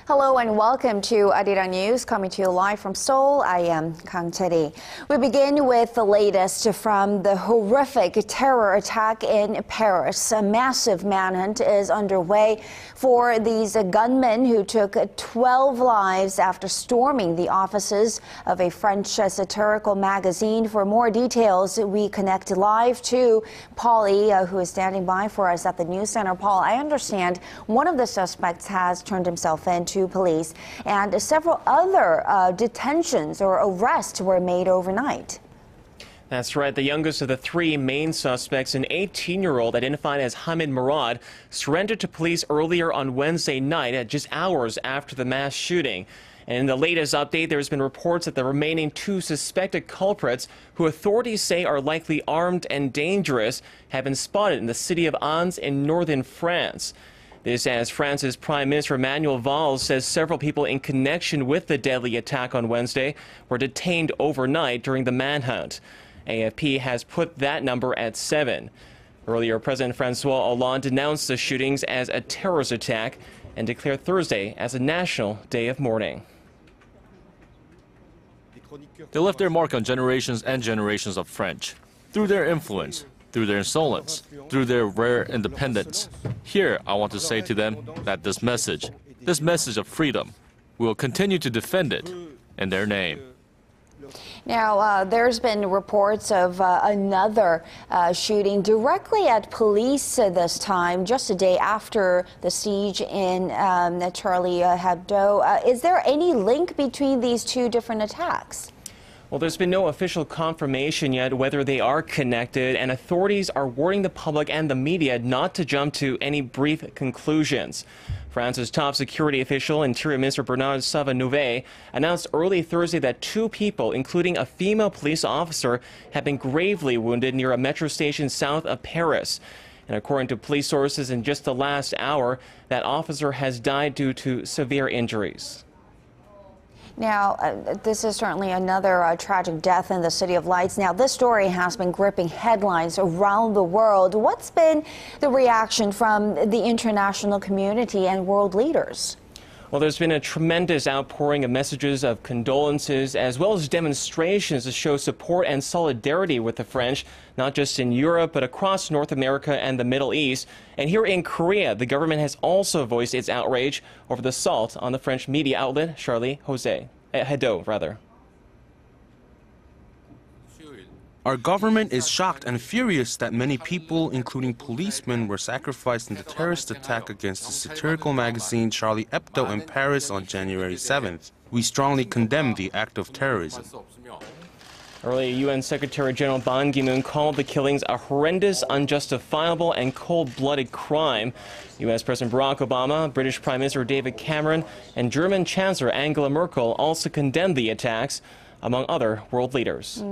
Hello and welcome to Arirang News, coming to you live from Seoul. I am Kang Chae-ri. We begin with the latest from the horrific terror attack in Paris. A massive manhunt is underway for these gunmen who took 12 lives after storming the offices of a French satirical magazine. For more details, we connect live to Paulie, who is standing by for us at the news center. Paul, I understand one of the suspects has turned himself in to police, and several other detentions or arrests were made overnight. That's right. The youngest of the three main suspects, an 18-year-old identified as Hamyd Mourad, surrendered to police earlier on Wednesday night, just hours after the mass shooting. And in the latest update, there's been reports that the remaining two suspected culprits, who authorities say are likely armed and dangerous, have been spotted in the city of Aisne in northern France. This as France's Prime Minister Manuel Valls says several people in connection with the deadly attack on Wednesday were detained overnight during the manhunt. AFP has put that number at 7. Earlier, President Francois Hollande denounced the shootings as a terrorist attack and declared Thursday as a national day of mourning. They left their mark on generations and generations of French, through their influence, through their insolence, through their rare independence. Here, I want to say to them that this message of freedom, we will continue to defend it in their name. Now, there's been reports of another shooting directly at police this time, just a day after the siege in Charlie Hebdo. Is there any link between these two different attacks? Well, there's been no official confirmation yet whether they are connected, and authorities are warning the public and the media not to jump to any brief conclusions. France's top security official, Interior Minister Bernard Cazeneuve, announced early Thursday that 2 people, including a female police officer, have been gravely wounded near a metro station south of Paris. And according to police sources, in just the last hour, that officer has died due to severe injuries. Now, this is certainly another tragic death in the City of Lights. Now, this story has been gripping headlines around the world. What's been the reaction from the international community and world leaders? Well, there's been a tremendous outpouring of messages of condolences as well as demonstrations to show support and solidarity with the French, not just in Europe, but across North America and the Middle East. And here in Korea, the government has also voiced its outrage over the assault on the French media outlet Hebdo. Our government is shocked and furious that many people, including policemen, were sacrificed in the terrorist attack against the satirical magazine Charlie Hebdo in Paris on January 7th. We strongly condemn the act of terrorism. Earlier, UN Secretary General Ban Ki-moon called the killings a horrendous, unjustifiable, and cold-blooded crime. U.S. President Barack Obama, British Prime Minister David Cameron, and German Chancellor Angela Merkel also condemned the attacks, among other world leaders.